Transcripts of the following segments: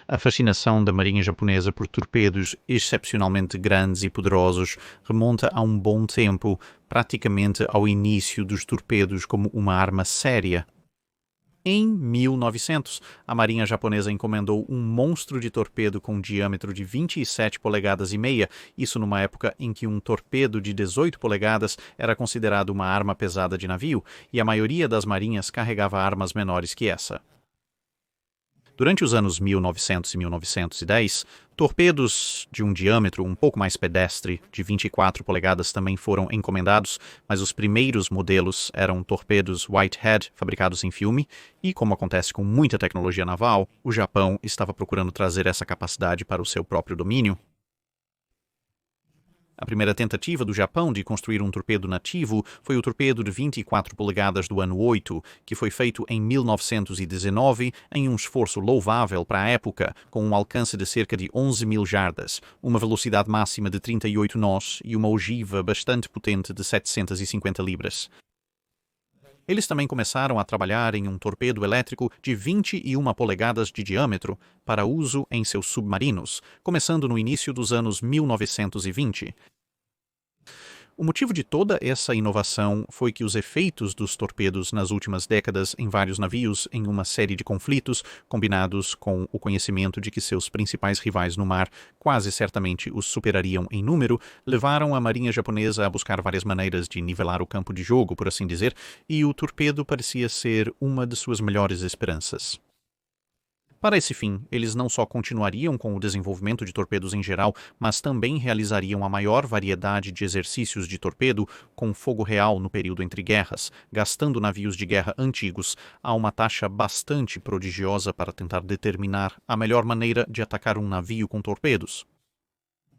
A fascinação da marinha japonesa por torpedos excepcionalmente grandes e poderosos remonta a um bom tempo, praticamente ao início dos torpedos como uma arma séria. Em 1900, a marinha japonesa encomendou um monstro de torpedo com diâmetro de 27 polegadas e meia, isso numa época em que um torpedo de 18 polegadas era considerado uma arma pesada de navio, e a maioria das marinhas carregava armas menores que essa. Durante os anos 1900 e 1910, torpedos de um diâmetro um pouco mais pedestre, de 24 polegadas, também foram encomendados, mas os primeiros modelos eram torpedos Whitehead, fabricados em filme, e, como acontece com muita tecnologia naval, o Japão estava procurando trazer essa capacidade para o seu próprio domínio. A primeira tentativa do Japão de construir um torpedo nativo foi o torpedo de 24 polegadas do ano 8, que foi feito em 1919 em um esforço louvável para a época, com um alcance de cerca de 11.000 jardas, uma velocidade máxima de 38 nós e uma ogiva bastante potente de 750 libras. Eles também começaram a trabalhar em um torpedo elétrico de 21 polegadas de diâmetro para uso em seus submarinos, começando no início dos anos 1920. O motivo de toda essa inovação foi que os efeitos dos torpedos nas últimas décadas em vários navios em uma série de conflitos, combinados com o conhecimento de que seus principais rivais no mar quase certamente os superariam em número, levaram a marinha japonesa a buscar várias maneiras de nivelar o campo de jogo, por assim dizer, e o torpedo parecia ser uma de suas melhores esperanças. Para esse fim, eles não só continuariam com o desenvolvimento de torpedos em geral, mas também realizariam a maior variedade de exercícios de torpedo com fogo real no período entre guerras, gastando navios de guerra antigos a uma taxa bastante prodigiosa para tentar determinar a melhor maneira de atacar um navio com torpedos.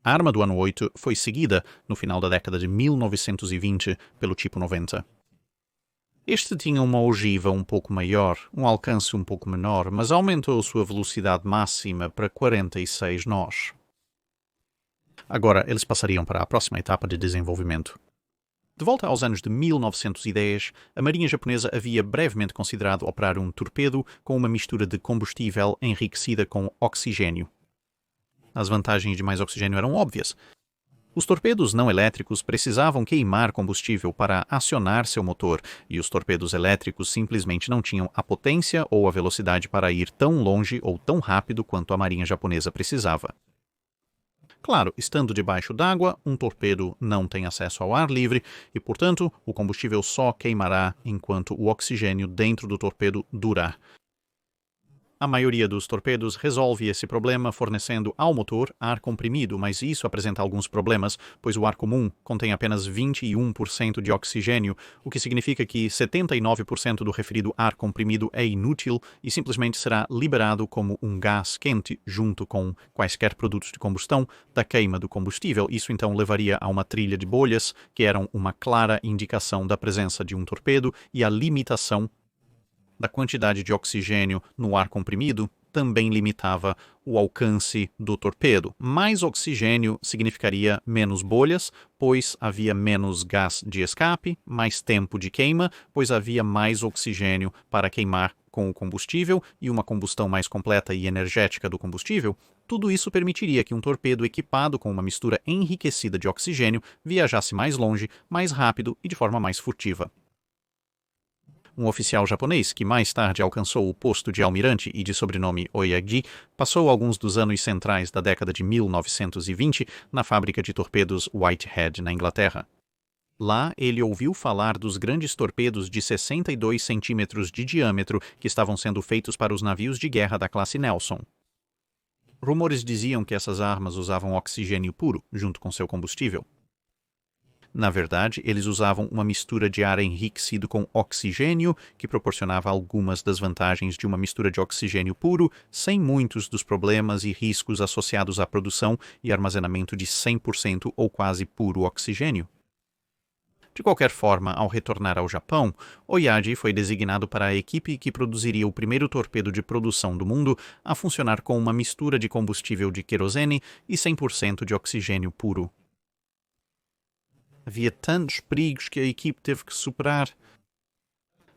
A arma do ano 8 foi seguida, no final da década de 1920, pelo tipo 90. Este tinha uma ogiva um pouco maior, um alcance um pouco menor, mas aumentou sua velocidade máxima para 46 nós. Agora, eles passariam para a próxima etapa de desenvolvimento. De volta aos anos de 1910, a marinha japonesa havia brevemente considerado operar um torpedo com uma mistura de combustível enriquecida com oxigênio. As vantagens de mais oxigênio eram óbvias. Os torpedos não elétricos precisavam queimar combustível para acionar seu motor, e os torpedos elétricos simplesmente não tinham a potência ou a velocidade para ir tão longe ou tão rápido quanto a marinha japonesa precisava. Claro, estando debaixo d'água, um torpedo não tem acesso ao ar livre e, portanto, o combustível só queimará enquanto o oxigênio dentro do torpedo durar. A maioria dos torpedos resolve esse problema fornecendo ao motor ar comprimido, mas isso apresenta alguns problemas, pois o ar comum contém apenas 21% de oxigênio, o que significa que 79% do referido ar comprimido é inútil e simplesmente será liberado como um gás quente junto com quaisquer produtos de combustão da queima do combustível. Isso então levaria a uma trilha de bolhas, que eram uma clara indicação da presença de um torpedo, e a limitação da quantidade de oxigênio no ar comprimido também limitava o alcance do torpedo. Mais oxigênio significaria menos bolhas, pois havia menos gás de escape, mais tempo de queima, pois havia mais oxigênio para queimar com o combustível e uma combustão mais completa e energética do combustível. Tudo isso permitiria que um torpedo equipado com uma mistura enriquecida de oxigênio viajasse mais longe, mais rápido e de forma mais furtiva. Um oficial japonês, que mais tarde alcançou o posto de almirante e de sobrenome Oyagi, passou alguns dos anos centrais da década de 1920 na fábrica de torpedos Whitehead, na Inglaterra. Lá, ele ouviu falar dos grandes torpedos de 62 centímetros de diâmetro que estavam sendo feitos para os navios de guerra da classe Nelson. Rumores diziam que essas armas usavam oxigênio puro junto com seu combustível. Na verdade, eles usavam uma mistura de ar enriquecido com oxigênio, que proporcionava algumas das vantagens de uma mistura de oxigênio puro, sem muitos dos problemas e riscos associados à produção e armazenamento de 100% ou quase puro oxigênio. De qualquer forma, ao retornar ao Japão, Oyagi foi designado para a equipe que produziria o primeiro torpedo de produção do mundo a funcionar com uma mistura de combustível de querosene e 100% de oxigênio puro. Havia tantos perigos que a equipe teve que superar.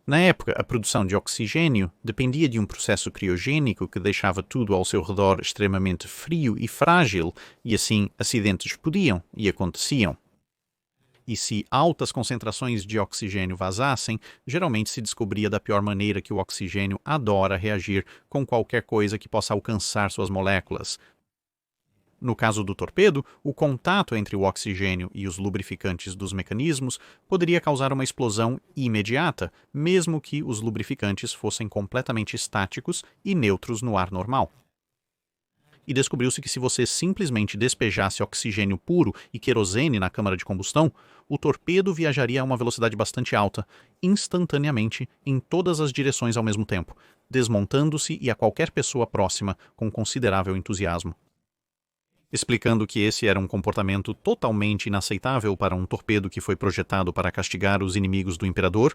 Na época, a produção de oxigênio dependia de um processo criogênico que deixava tudo ao seu redor extremamente frio e frágil, e assim acidentes podiam e aconteciam. E se altas concentrações de oxigênio vazassem, geralmente se descobria da pior maneira que o oxigênio adora reagir com qualquer coisa que possa alcançar suas moléculas. No caso do torpedo, o contato entre o oxigênio e os lubrificantes dos mecanismos poderia causar uma explosão imediata, mesmo que os lubrificantes fossem completamente estáticos e neutros no ar normal. E descobriu-se que se você simplesmente despejasse oxigênio puro e querosene na câmara de combustão, o torpedo viajaria a uma velocidade bastante alta, instantaneamente, em todas as direções ao mesmo tempo, desmontando-se e a qualquer pessoa próxima com considerável entusiasmo. Explicando que esse era um comportamento totalmente inaceitável para um torpedo que foi projetado para castigar os inimigos do imperador,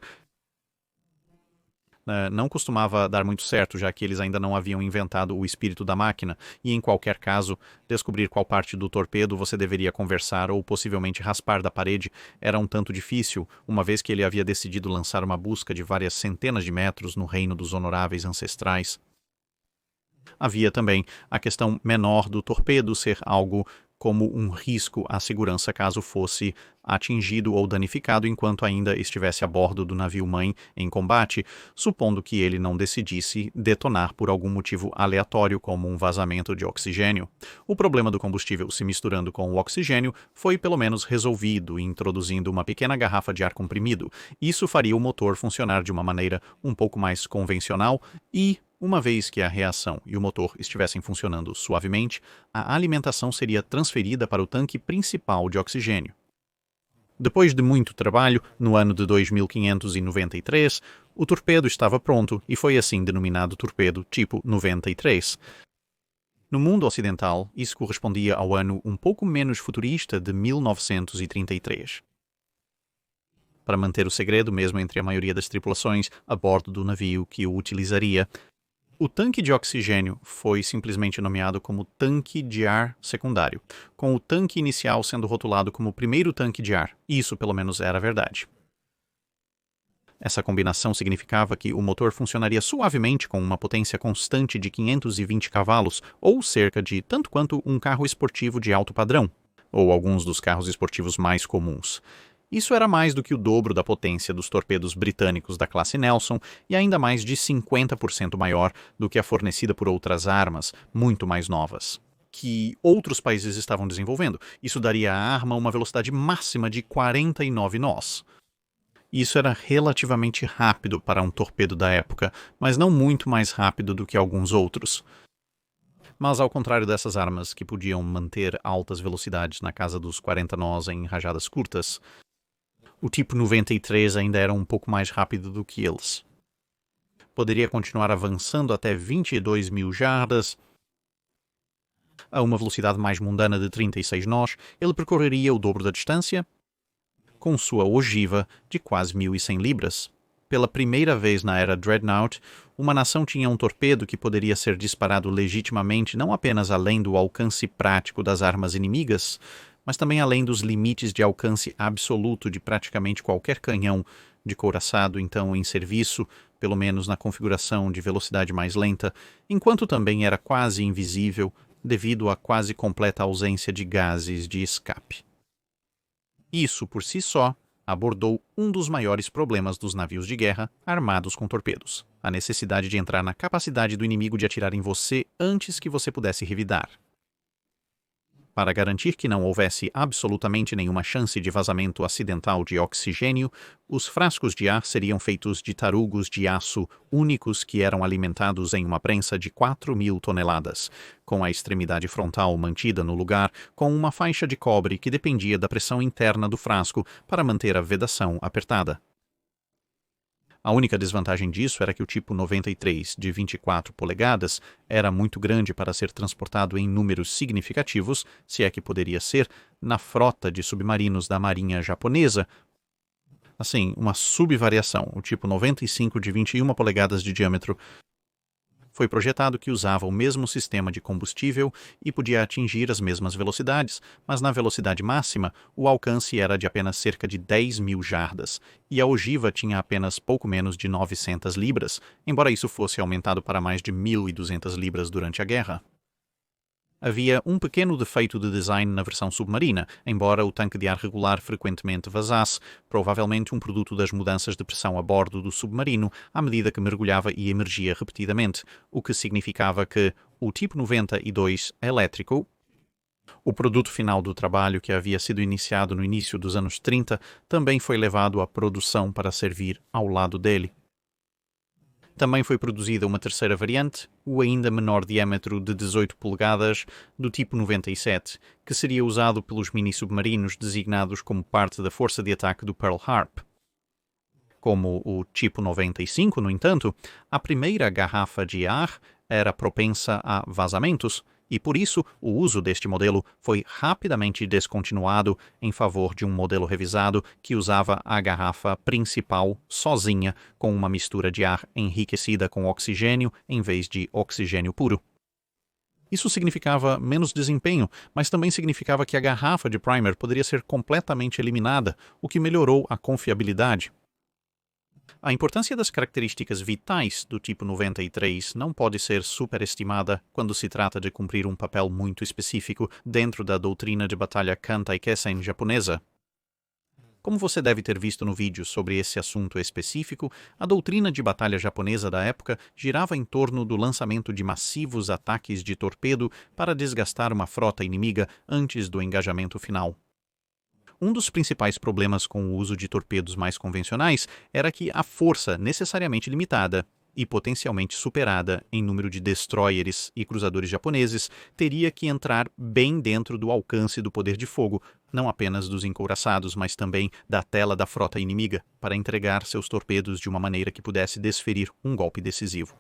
não costumava dar muito certo, já que eles ainda não haviam inventado o espírito da máquina, e em qualquer caso, descobrir qual parte do torpedo você deveria conversar ou possivelmente raspar da parede era um tanto difícil, uma vez que ele havia decidido lançar uma busca de várias centenas de metros no reino dos honoráveis ancestrais. Havia também a questão menor do torpedo ser algo como um risco à segurança caso fosse atingido ou danificado enquanto ainda estivesse a bordo do navio-mãe em combate, supondo que ele não decidisse detonar por algum motivo aleatório, como um vazamento de oxigênio. O problema do combustível se misturando com o oxigênio foi pelo menos resolvido, introduzindo uma pequena garrafa de ar comprimido. Isso faria o motor funcionar de uma maneira um pouco mais convencional e, uma vez que a reação e o motor estivessem funcionando suavemente, a alimentação seria transferida para o tanque principal de oxigênio. Depois de muito trabalho, no ano de 2593, o torpedo estava pronto e foi assim denominado torpedo tipo 93. No mundo ocidental, isso correspondia ao ano um pouco menos futurista de 1933. Para manter o segredo mesmo entre a maioria das tripulações a bordo do navio que o utilizaria, o tanque de oxigênio foi simplesmente nomeado como tanque de ar secundário, com o tanque inicial sendo rotulado como primeiro tanque de ar. Isso, pelo menos, era verdade. Essa combinação significava que o motor funcionaria suavemente com uma potência constante de 520 cavalos, ou cerca de tanto quanto um carro esportivo de alto padrão, ou alguns dos carros esportivos mais comuns. Isso era mais do que o dobro da potência dos torpedos britânicos da classe Nelson e ainda mais de 50% maior do que a fornecida por outras armas, muito mais novas, que outros países estavam desenvolvendo. Isso daria à arma uma velocidade máxima de 49 nós. Isso era relativamente rápido para um torpedo da época, mas não muito mais rápido do que alguns outros. Mas ao contrário dessas armas que podiam manter altas velocidades na casa dos 40 nós em rajadas curtas, o tipo 93 ainda era um pouco mais rápido do que eles. Poderia continuar avançando até 22 mil jardas. A uma velocidade mais mundana de 36 nós, ele percorreria o dobro da distância, com sua ogiva de quase 1.100 libras. Pela primeira vez na era Dreadnought, uma nação tinha um torpedo que poderia ser disparado legitimamente não apenas além do alcance prático das armas inimigas, mas também além dos limites de alcance absoluto de praticamente qualquer canhão de couraçado então em serviço, pelo menos na configuração de velocidade mais lenta, enquanto também era quase invisível devido à quase completa ausência de gases de escape. Isso, por si só, abordou um dos maiores problemas dos navios de guerra armados com torpedos: a necessidade de entrar na capacidade do inimigo de atirar em você antes que você pudesse revidar. Para garantir que não houvesse absolutamente nenhuma chance de vazamento acidental de oxigênio, os frascos de ar seriam feitos de tarugos de aço únicos que eram alimentados em uma prensa de 4.000 toneladas, com a extremidade frontal mantida no lugar com uma faixa de cobre que dependia da pressão interna do frasco para manter a vedação apertada. A única desvantagem disso era que o tipo 93 de 24 polegadas era muito grande para ser transportado em números significativos, se é que poderia ser, na frota de submarinos da marinha japonesa. Assim, uma subvariação, o tipo 95 de 21 polegadas de diâmetro, Foi projetado que usava o mesmo sistema de combustível e podia atingir as mesmas velocidades, mas na velocidade máxima, o alcance era de apenas cerca de 10.000 jardas, e a ogiva tinha apenas pouco menos de 900 libras, embora isso fosse aumentado para mais de 1.200 libras durante a guerra. Havia um pequeno defeito de design na versão submarina, embora o tanque de ar regular frequentemente vazasse, provavelmente um produto das mudanças de pressão a bordo do submarino à medida que mergulhava e emergia repetidamente, o que significava que o tipo 92 elétrico, o produto final do trabalho que havia sido iniciado no início dos anos 30, também foi levado à produção para servir ao lado dele. Também foi produzida uma terceira variante, o ainda menor diâmetro de 18 polegadas, do tipo 97, que seria usado pelos mini-submarinos designados como parte da força de ataque do Pearl Harbor. Como o tipo 95, no entanto, a primeira garrafa de ar era propensa a vazamentos, e por isso o uso deste modelo foi rapidamente descontinuado em favor de um modelo revisado que usava a garrafa principal sozinha com uma mistura de ar enriquecida com oxigênio em vez de oxigênio puro. Isso significava menos desempenho, mas também significava que a garrafa de primer poderia ser completamente eliminada, o que melhorou a confiabilidade. A importância das características vitais do tipo 93 não pode ser superestimada quando se trata de cumprir um papel muito específico dentro da doutrina de batalha Kantai-Kessen japonesa. Como você deve ter visto no vídeo sobre esse assunto específico, a doutrina de batalha japonesa da época girava em torno do lançamento de massivos ataques de torpedo para desgastar uma frota inimiga antes do engajamento final. Um dos principais problemas com o uso de torpedos mais convencionais era que a força necessariamente limitada e potencialmente superada em número de destroyers e cruzadores japoneses teria que entrar bem dentro do alcance do poder de fogo, não apenas dos encouraçados, mas também da tela da frota inimiga, para entregar seus torpedos de uma maneira que pudesse desferir um golpe decisivo.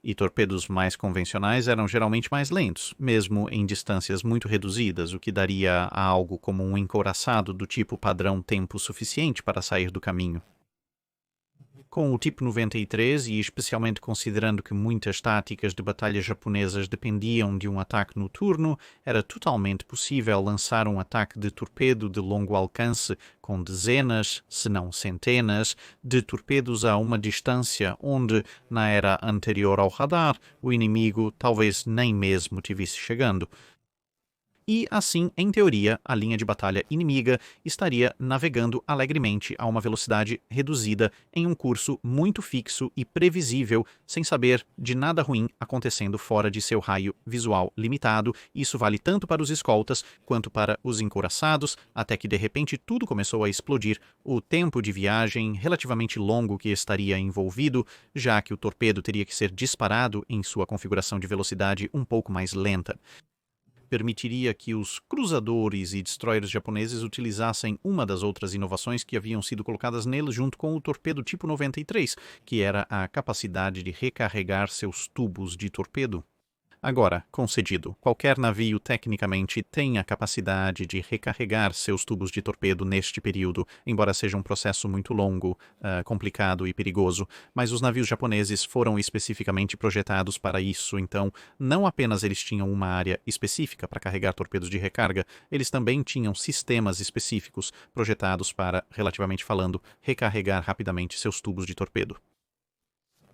E torpedos mais convencionais eram geralmente mais lentos, mesmo em distâncias muito reduzidas, o que daria a algo como um encouraçado do tipo padrão tempo suficiente para sair do caminho. Com o tipo 93, e especialmente considerando que muitas táticas de batalha japonesas dependiam de um ataque noturno, era totalmente possível lançar um ataque de torpedo de longo alcance com dezenas, se não centenas, de torpedos a uma distância onde, na era anterior ao radar, o inimigo talvez nem mesmo tivesse chegando. E, assim, em teoria, a linha de batalha inimiga estaria navegando alegremente a uma velocidade reduzida em um curso muito fixo e previsível, sem saber de nada ruim acontecendo fora de seu raio visual limitado. Isso vale tanto para os escoltas quanto para os encouraçados, até que de repente tudo começou a explodir. O tempo de viagem relativamente longo que estaria envolvido, já que o torpedo teria que ser disparado em sua configuração de velocidade um pouco mais lenta, permitiria que os cruzadores e destroyers japoneses utilizassem uma das outras inovações que haviam sido colocadas neles junto com o torpedo tipo 93, que era a capacidade de recarregar seus tubos de torpedo. Agora, concedido, qualquer navio tecnicamente tem a capacidade de recarregar seus tubos de torpedo neste período, embora seja um processo muito longo, complicado e perigoso, mas os navios japoneses foram especificamente projetados para isso, então não apenas eles tinham uma área específica para carregar torpedos de recarga, eles também tinham sistemas específicos projetados para, relativamente falando, recarregar rapidamente seus tubos de torpedo.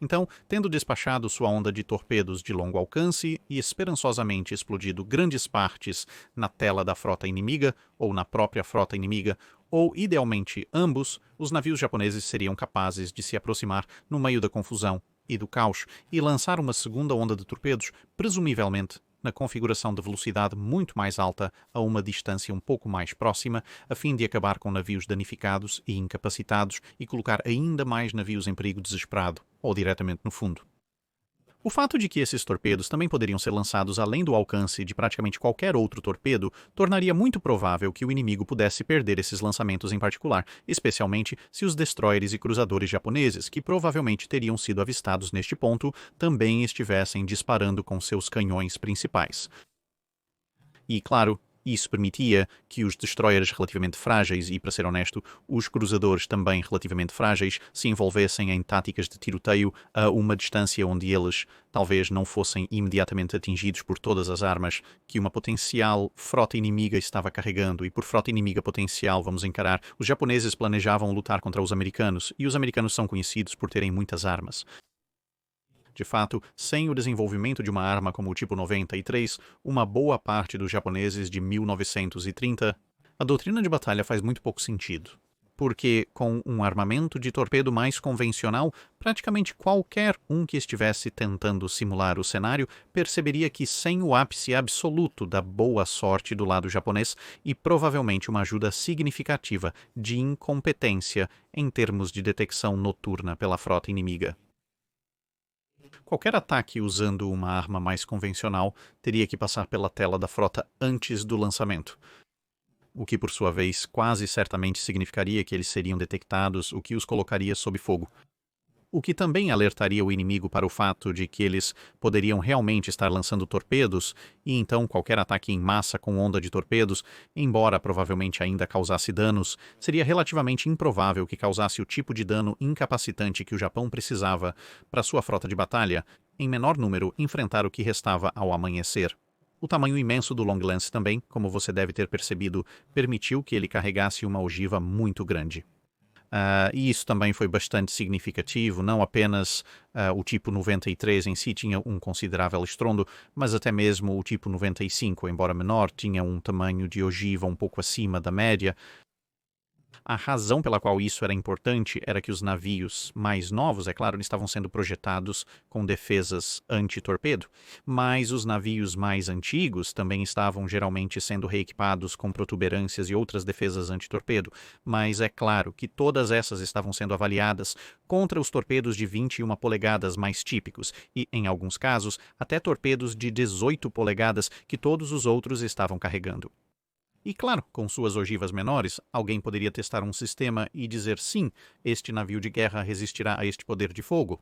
Então, tendo despachado sua onda de torpedos de longo alcance e esperançosamente explodido grandes partes na tela da frota inimiga ou na própria frota inimiga, ou idealmente ambos, os navios japoneses seriam capazes de se aproximar no meio da confusão e do caos e lançar uma segunda onda de torpedos, presumivelmente na configuração de velocidade muito mais alta a uma distância um pouco mais próxima, a fim de acabar com navios danificados e incapacitados e colocar ainda mais navios em perigo desesperado, ou diretamente no fundo. O fato de que esses torpedos também poderiam ser lançados além do alcance de praticamente qualquer outro torpedo tornaria muito provável que o inimigo pudesse perder esses lançamentos em particular, especialmente se os destroyers e cruzadores japoneses, que provavelmente teriam sido avistados neste ponto, também estivessem disparando com seus canhões principais. E, claro, Isso permitia que os destroyers relativamente frágeis e, para ser honesto, os cruzadores também relativamente frágeis se envolvessem em táticas de tiroteio a uma distância onde eles talvez não fossem imediatamente atingidos por todas as armas que uma potencial frota inimiga estava carregando. E por frota inimiga potencial, vamos encarar, os japoneses planejavam lutar contra os americanos, e os americanos são conhecidos por terem muitas armas. De fato, sem o desenvolvimento de uma arma como o tipo 93, uma boa parte dos japoneses de 1930, a doutrina de batalha faz muito pouco sentido. Porque, com um armamento de torpedo mais convencional, praticamente qualquer um que estivesse tentando simular o cenário perceberia que sem o ápice absoluto da boa sorte do lado japonês e provavelmente uma ajuda significativa de incompetência em termos de detecção noturna pela frota inimiga. Qualquer ataque usando uma arma mais convencional teria que passar pela tela da frota antes do lançamento, o que por sua vez quase certamente significaria que eles seriam detectados, o que os colocaria sob fogo. O que também alertaria o inimigo para o fato de que eles poderiam realmente estar lançando torpedos, e então qualquer ataque em massa com onda de torpedos, embora provavelmente ainda causasse danos, seria relativamente improvável que causasse o tipo de dano incapacitante que o Japão precisava para sua frota de batalha, em menor número, enfrentar o que restava ao amanhecer. O tamanho imenso do Long Lance também, como você deve ter percebido, permitiu que ele carregasse uma ogiva muito grande. E isso também foi bastante significativo, não apenas o tipo 93 em si tinha um considerável estrondo, mas até mesmo o tipo 95, embora menor, tinha um tamanho de ogiva um pouco acima da média. A razão pela qual isso era importante era que os navios mais novos, é claro, estavam sendo projetados com defesas anti-torpedo, mas os navios mais antigos também estavam geralmente sendo reequipados com protuberâncias e outras defesas anti-torpedo, mas é claro que todas essas estavam sendo avaliadas contra os torpedos de 21 polegadas mais típicos e, em alguns casos, até torpedos de 18 polegadas que todos os outros estavam carregando. E claro, com suas ogivas menores, alguém poderia testar um sistema e dizer sim, este navio de guerra resistirá a este poder de fogo.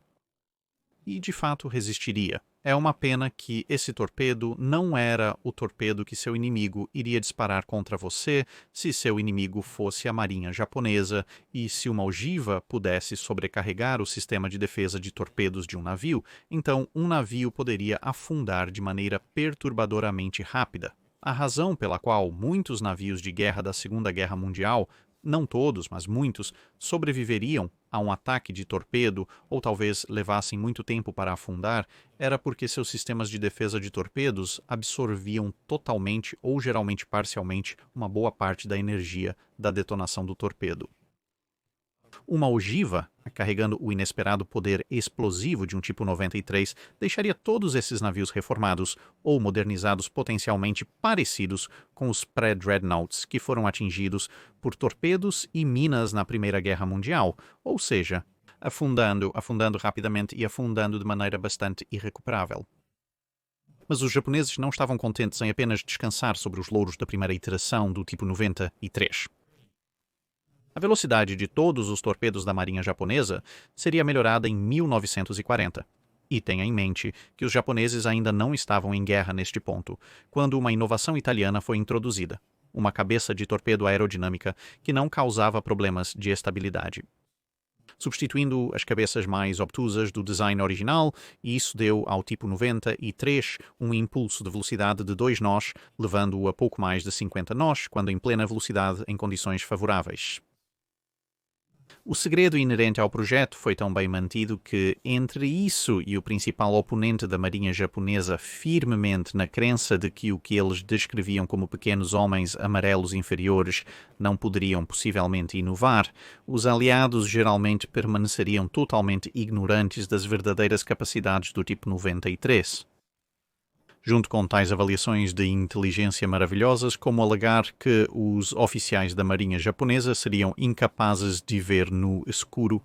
E de fato resistiria. É uma pena que esse torpedo não era o torpedo que seu inimigo iria disparar contra você se seu inimigo fosse a marinha japonesa e se uma ogiva pudesse sobrecarregar o sistema de defesa de torpedos de um navio, então um navio poderia afundar de maneira perturbadoramente rápida. A razão pela qual muitos navios de guerra da Segunda Guerra Mundial, não todos, mas muitos, sobreviveriam a um ataque de torpedo ou talvez levassem muito tempo para afundar, era porque seus sistemas de defesa de torpedos absorviam totalmente ou geralmente parcialmente uma boa parte da energia da detonação do torpedo. Uma ogiva, carregando o inesperado poder explosivo de um tipo 93, deixaria todos esses navios reformados ou modernizados potencialmente parecidos com os pré-dreadnoughts que foram atingidos por torpedos e minas na Primeira Guerra Mundial, ou seja, afundando rapidamente e afundando de maneira bastante irrecuperável. Mas os japoneses não estavam contentes em apenas descansar sobre os louros da primeira iteração do tipo 93. A velocidade de todos os torpedos da marinha japonesa seria melhorada em 1940. E tenha em mente que os japoneses ainda não estavam em guerra neste ponto, quando uma inovação italiana foi introduzida, uma cabeça de torpedo aerodinâmica que não causava problemas de estabilidade. Substituindo as cabeças mais obtusas do design original, e isso deu ao tipo 93 um impulso de velocidade de 2 nós, levando-o a pouco mais de 50 nós, quando em plena velocidade em condições favoráveis. O segredo inerente ao projeto foi tão bem mantido que, entre isso e o principal oponente da marinha japonesa firmemente na crença de que o que eles descreviam como pequenos homens amarelos inferiores não poderiam possivelmente inovar, os aliados geralmente permaneceriam totalmente ignorantes das verdadeiras capacidades do tipo 93. Junto com tais avaliações de inteligência maravilhosas, como alegar que os oficiais da marinha japonesa seriam incapazes de ver no escuro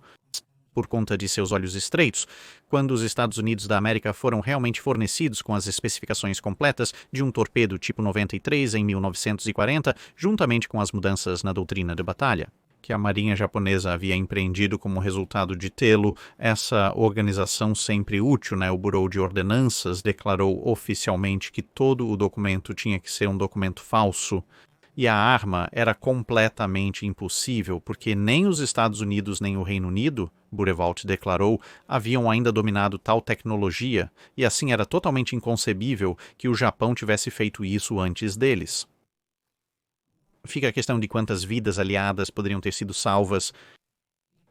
por conta de seus olhos estreitos, quando os Estados Unidos da América foram realmente fornecidos com as especificações completas de um torpedo tipo 93 em 1940, juntamente com as mudanças na doutrina de batalha. que a marinha japonesa havia empreendido como resultado de tê-lo, essa organização sempre útil, o Bureau de Ordenanças, declarou oficialmente que todo o documento tinha que ser um documento falso. E a arma era completamente impossível, porque nem os Estados Unidos nem o Reino Unido, Burevault declarou, haviam ainda dominado tal tecnologia, e assim era totalmente inconcebível que o Japão tivesse feito isso antes deles. Fica a questão de quantas vidas aliadas poderiam ter sido salvas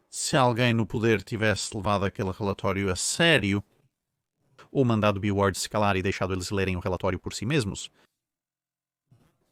se alguém no poder tivesse levado aquele relatório a sério, ou mandado Bill Ward se calar e deixado eles lerem o relatório por si mesmos.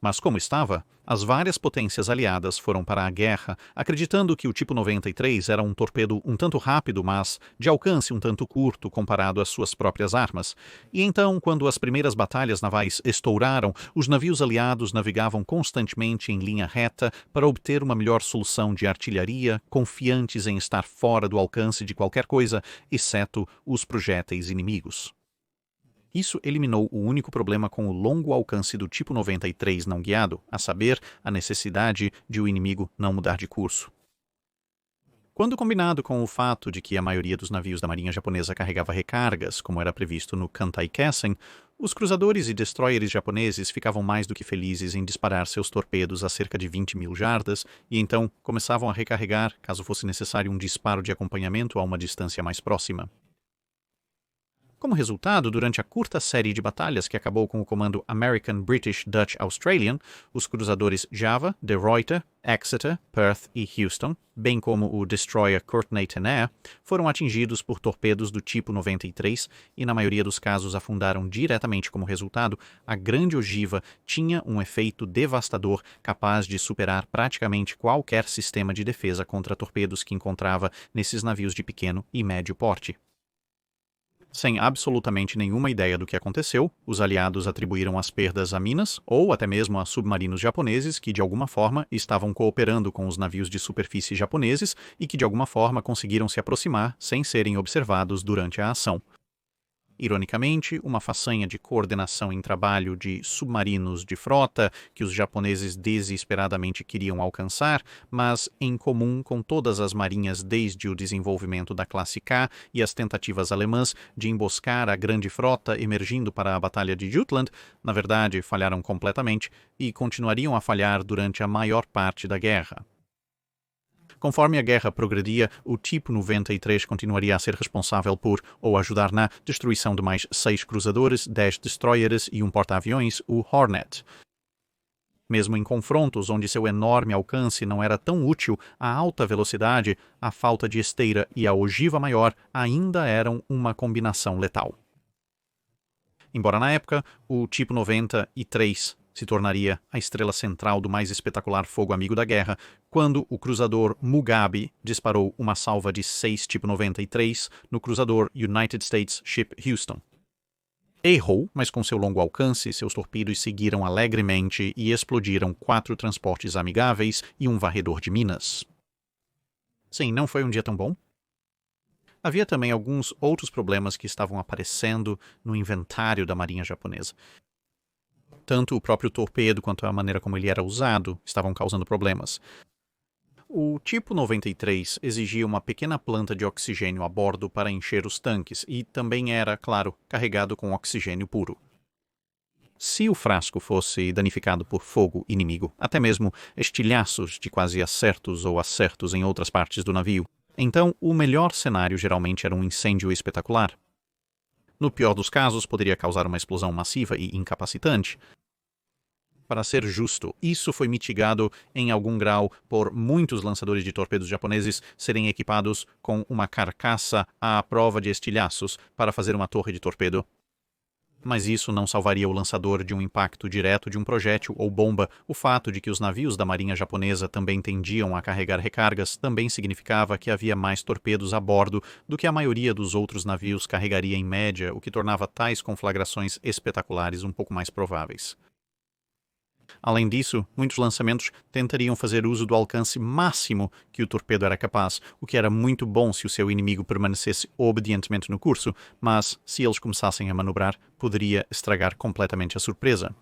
Mas como estava, as várias potências aliadas foram para a guerra, acreditando que o tipo 93 era um torpedo um tanto rápido, mas de alcance um tanto curto comparado às suas próprias armas. E então, quando as primeiras batalhas navais estouraram, os navios aliados navegavam constantemente em linha reta para obter uma melhor solução de artilharia, confiantes em estar fora do alcance de qualquer coisa, exceto os projéteis inimigos. Isso eliminou o único problema com o longo alcance do tipo 93 não guiado, a saber, a necessidade de o inimigo não mudar de curso. Quando combinado com o fato de que a maioria dos navios da marinha japonesa carregava recargas, como era previsto no Kantai-Kessen, os cruzadores e destroyers japoneses ficavam mais do que felizes em disparar seus torpedos a cerca de 20 mil jardas e então começavam a recarregar caso fosse necessário um disparo de acompanhamento a uma distância mais próxima. Como resultado, durante a curta série de batalhas que acabou com o comando American, British, Dutch, Australian, os cruzadores Java, De Ruyter, Exeter, Perth e Houston, bem como o destroyer Courtenay Tenair, foram atingidos por torpedos do tipo 93 e, na maioria dos casos, afundaram diretamente como resultado. A grande ogiva tinha um efeito devastador capaz de superar praticamente qualquer sistema de defesa contra torpedos que encontrava nesses navios de pequeno e médio porte. Sem absolutamente nenhuma ideia do que aconteceu, os aliados atribuíram as perdas a minas ou até mesmo a submarinos japoneses que, de alguma forma, estavam cooperando com os navios de superfície japoneses e que, de alguma forma, conseguiram se aproximar sem serem observados durante a ação. Ironicamente, uma façanha de coordenação em trabalho de submarinos de frota que os japoneses desesperadamente queriam alcançar, mas em comum com todas as marinhas desde o desenvolvimento da classe K e as tentativas alemãs de emboscar a grande frota emergindo para a Batalha de Jutland, na verdade falharam completamente e continuariam a falhar durante a maior parte da guerra. Conforme a guerra progredia, o tipo 93 continuaria a ser responsável por, ou ajudar na, destruição de mais 6 cruzadores, 10 destroyers e um porta-aviões, o Hornet. Mesmo em confrontos onde seu enorme alcance não era tão útil, a alta velocidade, a falta de esteira e a ogiva maior ainda eram uma combinação letal. Embora na época, o tipo 93 se tornaria a estrela central do mais espetacular fogo amigo da guerra, quando o cruzador Mugabe disparou uma salva de 6 tipo 93 no cruzador United States Ship Houston. Errou, mas com seu longo alcance, seus torpedos seguiram alegremente e explodiram 4 transportes amigáveis e um varredor de minas. Sim, não foi um dia tão bom. Havia também alguns outros problemas que estavam aparecendo no inventário da marinha japonesa. Tanto o próprio torpedo quanto a maneira como ele era usado estavam causando problemas. O tipo 93 exigia uma pequena planta de oxigênio a bordo para encher os tanques e também era, claro, carregado com oxigênio puro. Se o frasco fosse danificado por fogo inimigo, até mesmo estilhaços de quase acertos ou acertos em outras partes do navio, então o melhor cenário geralmente era um incêndio espetacular. No pior dos casos, poderia causar uma explosão massiva e incapacitante. Para ser justo, isso foi mitigado em algum grau por muitos lançadores de torpedos japoneses serem equipados com uma carcaça à prova de estilhaços para fazer uma torre de torpedo. Mas isso não salvaria o lançador de um impacto direto de um projétil ou bomba. O fato de que os navios da marinha japonesa também tendiam a carregar recargas também significava que havia mais torpedos a bordo do que a maioria dos outros navios carregaria em média, o que tornava tais conflagrações espetaculares um pouco mais prováveis. Além disso, muitos lançamentos tentariam fazer uso do alcance máximo que o torpedo era capaz, o que era muito bom se o seu inimigo permanecesse obedientemente no curso, mas se eles começassem a manobrar, poderia estragar completamente a surpresa.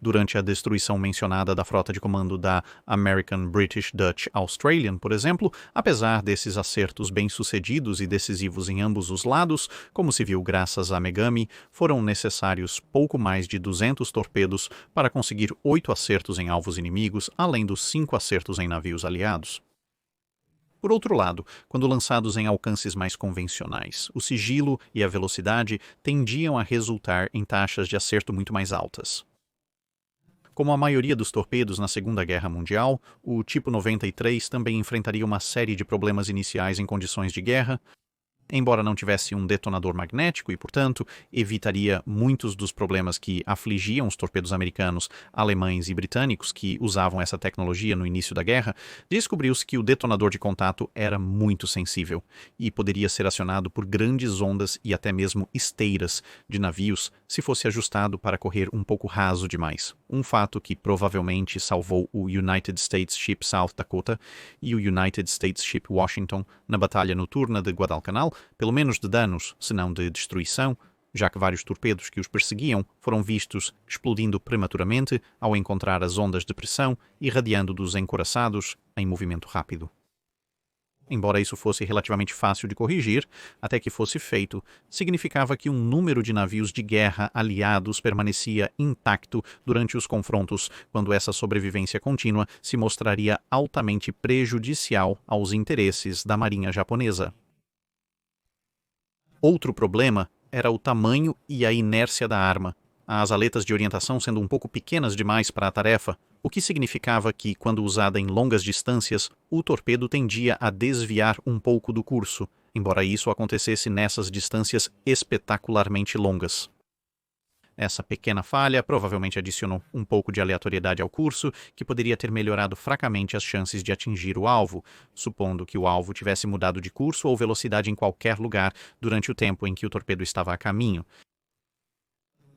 Durante a destruição mencionada da frota de comando da American, British, Dutch, Australian, por exemplo, apesar desses acertos bem-sucedidos e decisivos em ambos os lados, como se viu graças a Megami, foram necessários pouco mais de 200 torpedos para conseguir 8 acertos em alvos inimigos, além dos 5 acertos em navios aliados. Por outro lado, quando lançados em alcances mais convencionais, o sigilo e a velocidade tendiam a resultar em taxas de acerto muito mais altas. Como a maioria dos torpedos na Segunda Guerra Mundial, o tipo 93 também enfrentaria uma série de problemas iniciais em condições de guerra. Embora não tivesse um detonador magnético e, portanto, evitaria muitos dos problemas que afligiam os torpedos americanos, alemães e britânicos que usavam essa tecnologia no início da guerra, descobriu-se que o detonador de contato era muito sensível e poderia ser acionado por grandes ondas e até mesmo esteiras de navios se fosse ajustado para correr um pouco raso demais. Um fato que provavelmente salvou o United States Ship South Dakota e o United States Ship Washington na Batalha Noturna de Guadalcanal, pelo menos de danos, se não de destruição, já que vários torpedos que os perseguiam foram vistos explodindo prematuramente ao encontrar as ondas de pressão, irradiando dos encoraçados em movimento rápido. Embora isso fosse relativamente fácil de corrigir, até que fosse feito, significava que um número de navios de guerra aliados permanecia intacto durante os confrontos, quando essa sobrevivência contínua se mostraria altamente prejudicial aos interesses da marinha japonesa. Outro problema era o tamanho e a inércia da arma, as aletas de orientação sendo um pouco pequenas demais para a tarefa, o que significava que, quando usada em longas distâncias, o torpedo tendia a desviar um pouco do curso, embora isso acontecesse nessas distâncias espetacularmente longas. Essa pequena falha provavelmente adicionou um pouco de aleatoriedade ao curso, que poderia ter melhorado fracamente as chances de atingir o alvo, supondo que o alvo tivesse mudado de curso ou velocidade em qualquer lugar durante o tempo em que o torpedo estava a caminho.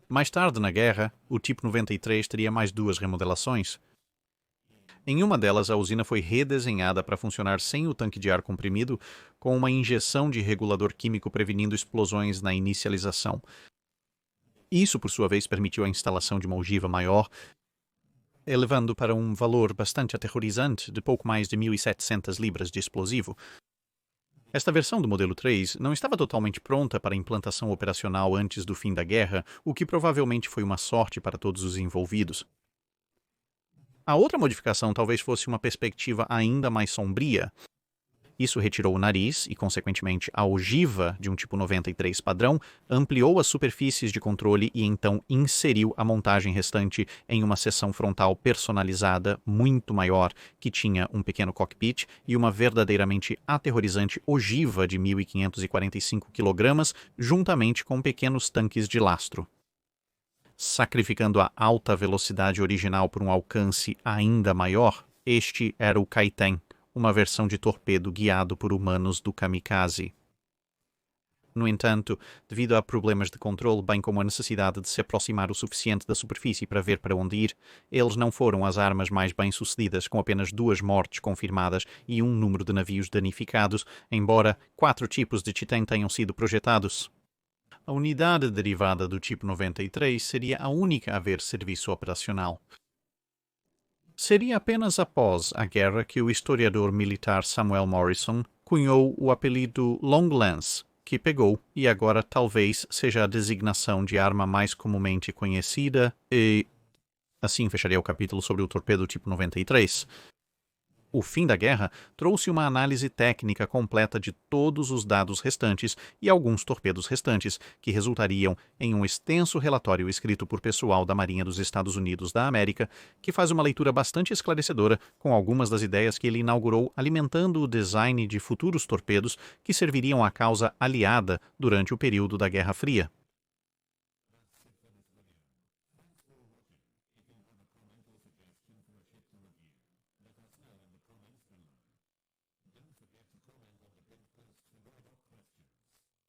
Mais tarde na guerra, o tipo 93 teria mais 2 remodelações. Em uma delas, a usina foi redesenhada para funcionar sem o tanque de ar comprimido, com uma injeção de regulador químico prevenindo explosões na inicialização. Isso, por sua vez, permitiu a instalação de uma ogiva maior, elevando para um valor bastante aterrorizante de pouco mais de 1.700 libras de explosivo. Esta versão do modelo 3 não estava totalmente pronta para implantação operacional antes do fim da guerra, o que provavelmente foi uma sorte para todos os envolvidos. A outra modificação talvez fosse uma perspectiva ainda mais sombria. Isso retirou o nariz e, consequentemente, a ogiva de um tipo 93 padrão, ampliou as superfícies de controle e então inseriu a montagem restante em uma seção frontal personalizada muito maior, que tinha um pequeno cockpit e uma verdadeiramente aterrorizante ogiva de 1.545 kg, juntamente com pequenos tanques de lastro. Sacrificando a alta velocidade original por um alcance ainda maior, este era o Kaiten, uma versão de torpedo guiado por humanos do kamikaze. No entanto, devido a problemas de controle, bem como a necessidade de se aproximar o suficiente da superfície para ver para onde ir, eles não foram as armas mais bem-sucedidas, com apenas 2 mortes confirmadas e um número de navios danificados, embora 4 tipos de Titan tenham sido projetados. A unidade derivada do tipo 93 seria a única a ver serviço operacional. Seria apenas após a guerra que o historiador militar Samuel Morison cunhou o apelido Long Lance, que pegou e agora talvez seja a designação de arma mais comumente conhecida e... Assim fecharia o capítulo sobre o torpedo tipo 93. O fim da guerra trouxe uma análise técnica completa de todos os dados restantes e alguns torpedos restantes, que resultariam em um extenso relatório escrito por pessoal da Marinha dos Estados Unidos da América, que faz uma leitura bastante esclarecedora com algumas das ideias que ele inaugurou, alimentando o design de futuros torpedos que serviriam à causa aliada durante o período da Guerra Fria.